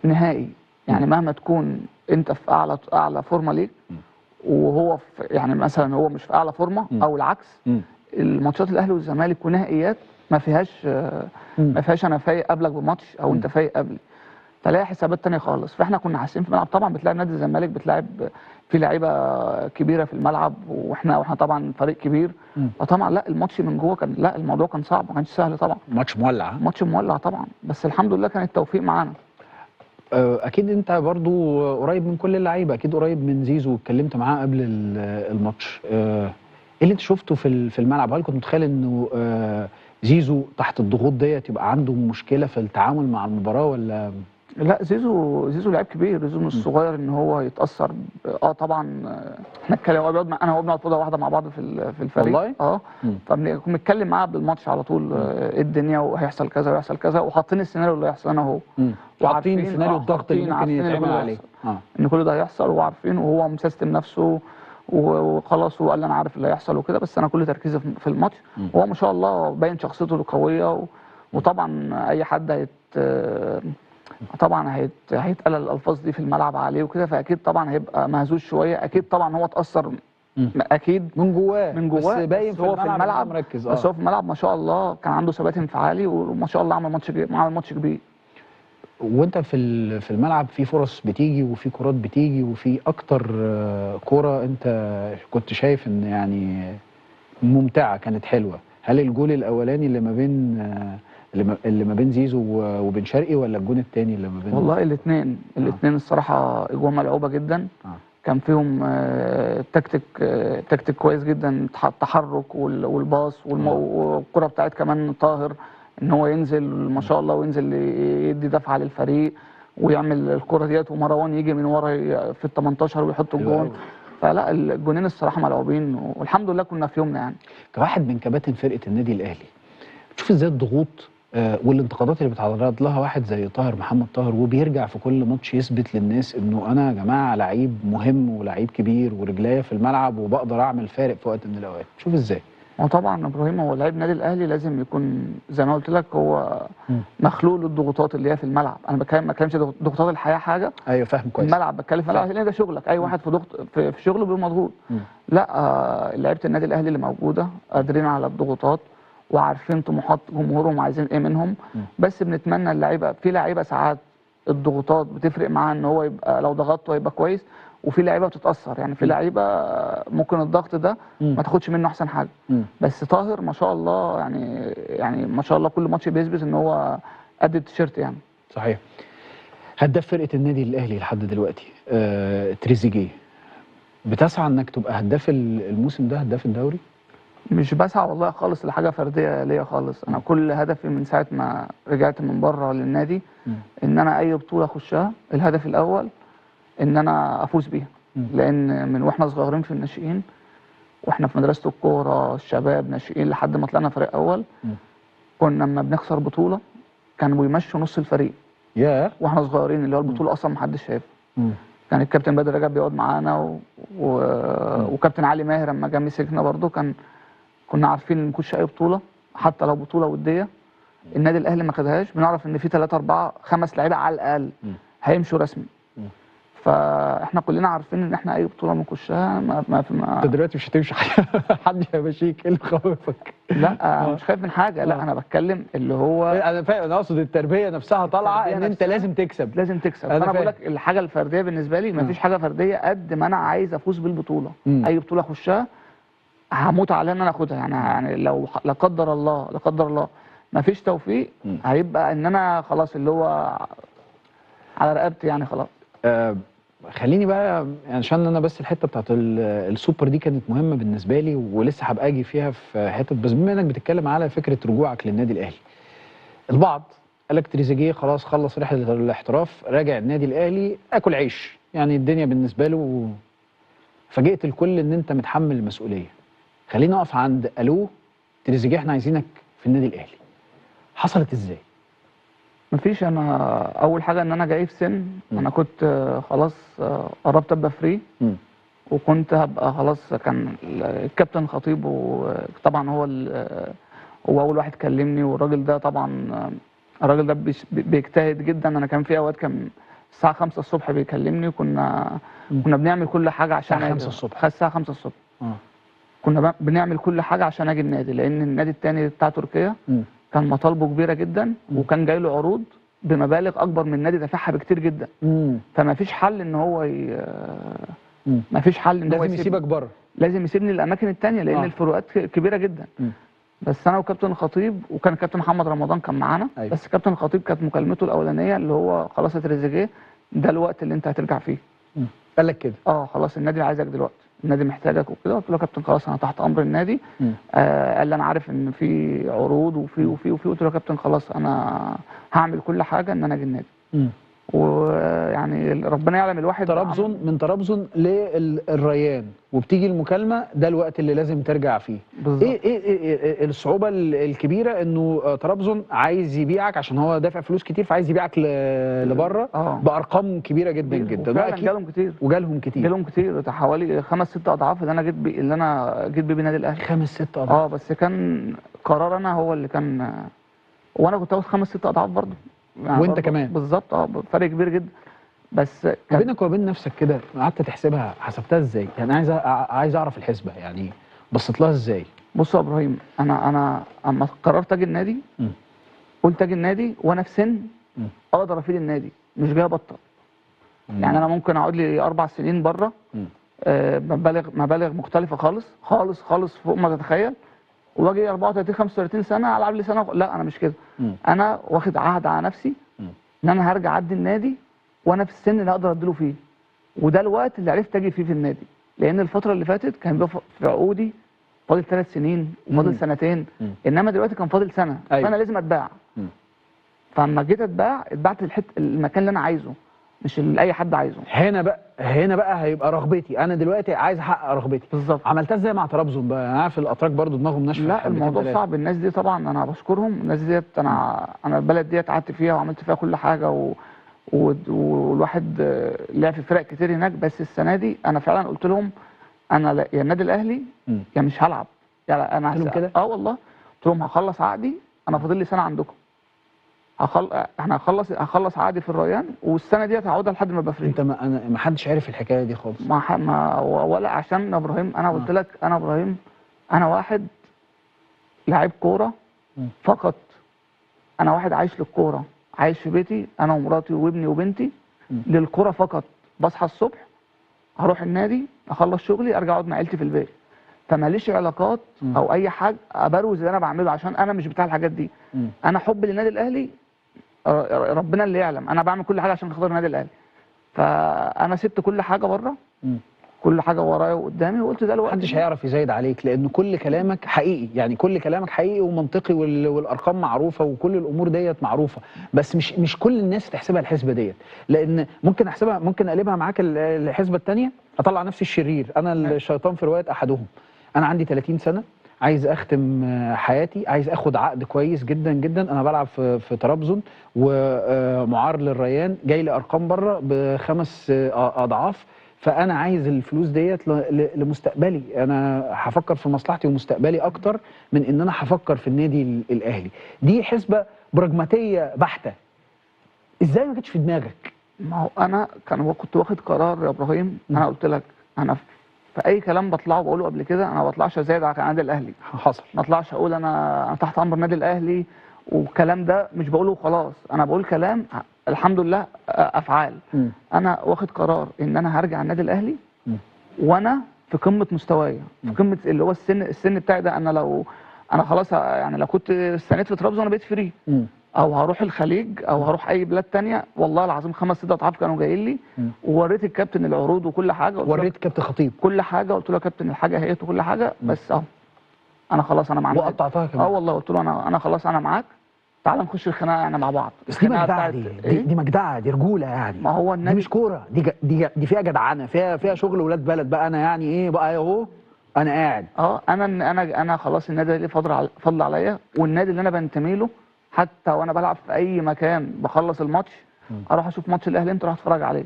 نهائي، يعني مهما تكون انت في اعلى فورمه ليك وهو في، يعني مثلا هو مش في اعلى فورمه او العكس. الماتشات الاهلي والزمالك ونهائيات ما فيهاش انا فايق قبلك بماتش او انت فايق قبلي، فلاقي حسابات تانية خالص. فاحنا كنا حاسين في الملعب، طبعا بتلاعب نادي الزمالك، بتلاعب في لعيبه كبيره في الملعب، واحنا طبعا فريق كبير، فطبعا لا الماتش من جوه كان، لا الموضوع كان صعب، ما كانش سهل طبعا. ماتش مولع. ماتش مولع طبعا، بس الحمد لله كان التوفيق معانا. اكيد انت برضو قريب من كل اللعيبه، اكيد قريب من زيزو واتكلمت معاه قبل الماتش. ايه اللي انت شفته في الملعب؟ هل كنت متخيل انه زيزو تحت الضغوط ديت يبقى عنده مشكله في التعامل مع المباراه ولا؟ لا زيزو لعيب كبير، زيزو مش صغير ان هو يتاثر. طبعا احنا اتكلم، هو بيقعد انا وهو بنقعد اوضه واحده مع بعض في الفريق. والله فبنكون بنتكلم معاه قبل الماتش على طول، ايه الدنيا وهيحصل كذا وهيحصل كذا، وحاطين السيناريو اللي هيحصل انا وهو، وعارفين سيناريو الضغط اللي ممكن يتعمل عليه، ان كل ده هيحصل وعارفين، وهو مسيستم نفسه وخلاص، وقال لي انا عارف اللي هيحصل وكده، بس انا كل تركيزي في الماتش. وهو ما شاء الله باين شخصيته القويه، وطبعا اي حد طبعا هيتقال الالفاظ دي في الملعب عليه وكده، فاكيد طبعا هيبقى مهزوز شويه، اكيد طبعا هو اتاثر اكيد من جواه بس باين هو في الملعب مركز. بس هو في الملعب ما شاء الله كان عنده ثبات انفعالي، وما شاء الله عمل ماتش كبير. وانت في الملعب في فرص بتيجي وفي كرات بتيجي، وفي اكتر كرة انت كنت شايف ان يعني ممتعة كانت حلوة. هل الجول الاولاني اللي ما بين زيزو وبن شرقي، ولا الجول الثاني اللي ما بين؟ والله الاثنين الصراحة اجوان ملعوبة جدا. كان فيهم تكتيك كويس جدا، التحرك والباص والكرة بتاعت كمان طاهر، ان هو ينزل ما شاء الله، وينزل يدي دفعة للفريق ويعمل الكرة ديت، ومروان يجي من ورا في ال 18 ويحط الجون. فلا الجونين الصراحة ملعوبين، والحمد لله كنا في يومنا. يعني كواحد من كباتن فرقة النادي الاهلي، بتشوف ازاي الضغوط والانتقادات اللي بيتعرض لها واحد زي محمد طاهر، وبيرجع في كل ماتش يثبت للناس انه انا يا جماعه لعيب مهم ولعيب كبير ورجليا في الملعب وبقدر اعمل فارق في وقت من الاوقات؟ شوف ازاي. هو طبعا ابراهيم، هو لعيب النادي الاهلي لازم يكون زي ما قلت لك، هو مخلوق للضغوطات اللي هي في الملعب. انا ما بتكلمش ضغوطات الحياه حاجه، ايوه فاهم كويس. الملعب بتكلم في الملعب لان ده شغلك، اي واحد في ضغط في شغله بيبقى مضغوط. لا لعيبه النادي الاهلي اللي موجوده قادرين على الضغوطات، وعارفين طموحات جمهورهم وعايزين ايه منهم. بس بنتمنى اللعيبه، في لعيبه ساعات الضغوطات بتفرق معاه ان هو يبقى لو ضغطته هيبقى كويس، وفي لعيبه بتتاثر. يعني في لعيبه ممكن الضغط ده ما تاخدش منه احسن حاجه. بس طاهر ما شاء الله، يعني ما شاء الله كل ماتش بيثبت ان هو قد التيشيرت يعني. صحيح. هداف فرقه النادي الاهلي لحد دلوقتي تريزيجيه، بتسعى انك تبقى هداف الموسم ده، هداف الدوري؟ مش بسعى والله خالص لحاجه فرديه ليا خالص. انا كل هدفي من ساعه ما رجعت من بره للنادي ان انا اي بطوله اخشها، الهدف الاول ان انا افوز بيها. لان من واحنا صغيرين في الناشئين، واحنا في مدرسه الكوره الشباب ناشئين لحد ما طلعنا فريق اول، كنا لما بنخسر بطوله كانوا بيمشوا نص الفريق واحنا صغيرين، اللي هو البطوله اصلا ما حدش شايفها. كان الكابتن بدر رجب بيقعد معانا وكابتن علي ماهر لما جه مسكنا برضه، كنا عارفين ان مفيش اي بطوله حتى لو بطوله وديه النادي الاهلي ما خدهاش، بنعرف ان في 3 4 5 لعيبه على الاقل هيمشوا رسمي. فاحنا كلنا عارفين ان احنا اي بطوله بنخشها انت دلوقتي مش هتمشي حد هيمشيك، ايه اللي خوفك؟ لا مش خايف من حاجه، لا انا بتكلم اللي هو انا فاهم، انا اقصد التربيه نفسها طالعه ان انت لازم تكسب. فانا بقول لك الحاجه الفرديه بالنسبه لي ما فيش حاجه فرديه قد ما انا عايز افوز بالبطوله. اي بطوله اخشها هموت على ان انا اخدها. يعني لو لا قدر الله ما فيش توفيق، هيبقى ان انا خلاص اللي هو على رقبتي يعني خلاص. خليني بقى، عشان انا بس الحته بتاعت السوبر دي كانت مهمه بالنسبه لي، ولسه هبقى اجي فيها في حته، بس بما انك بتتكلم على فكره رجوعك للنادي الاهلي، البعض قال لك تريزيجيه خلاص خلص رحله الاحتراف، راجع النادي الاهلي اكل عيش، يعني الدنيا بالنسبه له. فاجئت الكل ان انت متحمل المسؤوليه. خلينا نقف عند الو تريزيجيه احنا عايزينك في النادي الاهلي. حصلت ازاي؟ مفيش. انا اول حاجه ان انا جاي في سن انا كنت خلاص قربت ابقى فري، وكنت هبقى خلاص. كان الكابتن خطيب وطبعا هو اول واحد كلمني، والراجل ده طبعا الراجل ده بيجتهد جدا. انا كان في اوقات كان الساعه 5 الصبح بيكلمني، كنا بنعمل كل حاجه عشان الساعه 5 اجي الصبح. الساعه 5 الصبح اه كنا بنعمل كل حاجه عشان اجي النادي، لان النادي التاني بتاع تركيا كان مطالبه كبيره جدا، وكان جاي له عروض بمبالغ اكبر من النادي دافعها بكتير جدا. فما فيش حل ان هو ما فيش حل ان هو لازم يسيبك بره، لازم يسيبني الاماكن التانيه، لان الفروقات كبيره جدا. بس انا وكابتن الخطيب وكان كابتن محمد رمضان كان معانا. أيوة. بس كابتن الخطيب كانت مكالمته الاولانيه اللي هو خلاص يا تريزيجيه ده الوقت اللي انت هترجع فيه. قال لك كده؟ خلاص النادي عايزك دلوقتي، النادي محتاجك وكده. قلت له يا كابتن خلاص انا تحت امر النادي. قال لي انا عارف ان في عروض وفي قلت له يا كابتن خلاص انا هعمل كل حاجه ان انا اجي النادي. ويعني ربنا يعلم الواحد من طرابزون للريان، وبتيجي المكالمه ده الوقت اللي لازم ترجع فيه. بالظبط. ايه الصعوبه الكبيره انه طرابزون عايز يبيعك عشان هو دافع فلوس كتير، فعايز يبيعك لبره بارقام كبيره جدا جدا. وفعلا جالهم كتير ده حوالي 5 6 اضعاف اللي انا جيت بيه النادي الاهلي. 5 6 اضعاف. بس كان قرار انا هو اللي كان، وانا كنت واخد 5 6 اضعاف برضه يعني وانت كمان بالظبط. فرق كبير جدا. بس بينك وبين نفسك كده قعدت تحسبها، حسبتها ازاي؟ يعني عايز اعرف الحسبه، يعني بصيت لها ازاي؟ بص يا ابراهيم، انا اما قررت اجي النادي قلت اجي النادي وانا في سن اقدر افيد النادي، مش جاي ابطل. يعني انا ممكن اقعد لي 4 سنين بره مبالغ مختلفه خالص خالص خالص فوق ما تتخيل، واجي 34 35 سنه العب لي سنه. لا انا مش كده. انا واخد عهد على نفسي ان انا هرجع ادي النادي وانا في السن اللي اقدر اديله فيه، وده الوقت اللي عرفت اجي فيه في النادي. لان الفتره اللي فاتت كان بيبقى في عقودي فاضل 3 سنين وفاضل سنتين، انما دلوقتي كان فاضل سنه. أيوة. فانا لازم اتباع. فلما جيت اتبعت المكان اللي انا عايزه، مش اللي اي حد عايزه. هنا بقى هيبقى رغبتي، انا دلوقتي عايز احقق رغبتي. بالظبط. عملتها ازاي مع طرابزون بقى؟ انا عارف الاتراك برضو دماغهم ناشفه. لا الموضوع صعب. الناس دي طبعا انا بشكرهم. الناس ديت انا البلد ديت قعدت فيها وعملت فيها كل حاجه والواحد لعب في فرق كتير هناك. بس السنه دي انا فعلا قلت لهم انا يا النادي الاهلي يا مش هلعب. يعني انا قلت لهم كده؟ والله قلت لهم هخلص عقدي، انا فاضل لي سنه عندكم. احنا هخلص عقدي في الريان، والسنه ديت هقعدها لحد ما ابقى فري. انت ما حدش عارف الحكايه دي خالص؟ ولا عشان ابراهيم انا قلت لك انا ابراهيم انا واحد لاعب كوره فقط. انا واحد عايش للكوره، عايش في بيتي انا ومراتي وابني وبنتي للكوره فقط. بصحى الصبح هروح النادي اخلص شغلي ارجع اقعد مع عيلتي في البيت. فماليش علاقات او اي حاجه ابروز اللي انا بعمله، عشان انا مش بتاع الحاجات دي. انا حب للنادي الاهلي ربنا اللي يعلم. انا بعمل كل حاجه عشان خاطر النادي الاهلي. فانا سبت كل حاجه بره، كل حاجه ورايا وقدامي، وقلت ده الوقت. محدش هيعرف يزايد عليك، لان كل كلامك حقيقي. يعني كل كلامك حقيقي ومنطقي، والارقام معروفه وكل الامور ديت معروفه. بس مش كل الناس تحسبها الحسبه ديت، لان ممكن احسبها، ممكن اقلبها معاك الحسبه الثانيه، اطلع نفسي الشرير، انا الشيطان في روايه احدهم. انا عندي 30 سنه، عايز اختم حياتي، عايز اخد عقد كويس جدا جدا. انا بلعب في طرابزون ومعار للريان، جاي لي ارقام بره ب5 اضعاف. فانا عايز الفلوس ديت لمستقبلي. انا هفكر في مصلحتي ومستقبلي اكتر من ان انا هفكر في النادي الاهلي. دي حسبه براجماتيه بحته. ازاي ما جتش في دماغك؟ ما هو انا كنت واخد قرار يا ابراهيم. انا قلت لك انا في اي كلام بطلعه بقوله قبل كده انا ما بطلعش ازايد على النادي الاهلي. حصل. ما اطلعش اقول انا تحت امر النادي الاهلي والكلام ده مش بقوله وخلاص. انا بقول كلام الحمد لله افعال. انا واخد قرار ان انا هرجع النادي الاهلي وانا في قمه مستوايا، في قمه اللي هو السن بتاعي ده. انا خلاص يعني لو كنت استنيت في طرابزون انا بقيت فري، او هروح الخليج او هروح اي بلاد تانية. والله العظيم 5 6 اضعاف كانوا جايين لي. ووريت الكابتن العروض وكل حاجه. وريت كابتن خطيب كل حاجه، قلت له يا كابتن الحاجه اهيت وكل حاجه. بس انا خلاص انا معاك. وقطعتها كمان. والله قلت له انا خلاص انا معاك، تعال نخش الخناقه يعني مع بعض. بس دي مجدعه، دي مجدعه، دي رجوله يعني. ما هو النادي دي مش كوره، دي فيها جدعنه، فيها شغل ولاد بلد بقى. انا يعني ايه بقى اهو انا قاعد. انا خلاص النادي اللي فضل عليا، والنادي اللي انا بنتمي له. حتى وانا بلعب في اي مكان بخلص الماتش اروح اشوف ماتش الاهلي انت راح اتفرج عليه.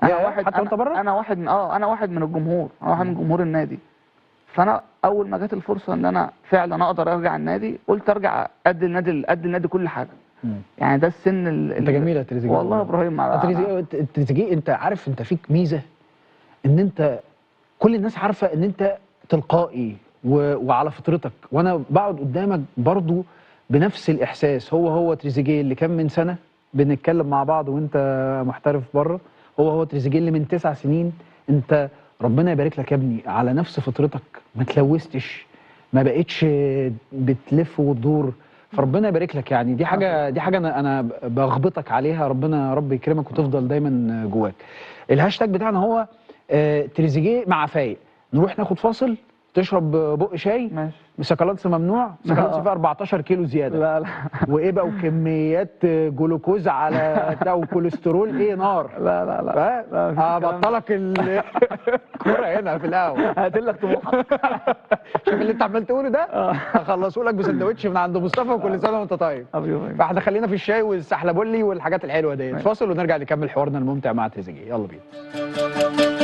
حتى وانت بره؟ انا واحد من الجمهور، انا واحد من جمهور النادي. فانا اول ما جت الفرصه ان انا فعلا اقدر ارجع النادي قلت ارجع ادي النادي كل حاجه. يعني ده السن انت جميل يا تريزيجيه والله يا ابراهيم. تريزيجيه انت عارف انت فيك ميزه ان انت كل الناس عارفه ان انت تلقائي وعلى فطرتك، وانا بقعد قدامك برضو بنفس الاحساس. هو تريزيجيه اللي كان من سنه بنتكلم مع بعض وانت محترف بره، هو تريزيجيه اللي من 9 سنين. انت ربنا يبارك لك يا ابني على نفس فطرتك، ما تلوثتش، ما بقتش بتلف وتدور، فربنا يبارك لك. يعني دي حاجه انا بغبطك عليها، ربنا يا رب يكرمك وتفضل دايما جواك. الهاشتاج بتاعنا هو تريزيجيه مع فايق. نروح ناخد فاصل، تشرب بق شاي. ماشي. سكالانس ممنوع، سكالانس فيها 14 كيلو زياده. لا لا وايه بقى، وكميات جلوكوز على بتاع وكوليسترول ايه نار. لا لا لا هبطلك الكوره هنا في القهوه. هقتل لك طموحك. شوف اللي انت عمال تقوله ده، هخلصه لك بسندوتش من عند مصطفى، وكل سنه وانت طيب. فاحنا خلينا في الشاي والسحلبولي والحاجات الحلوه ديت. فاصل ونرجع نكمل حوارنا الممتع مع تريزيجيه، يلا بينا.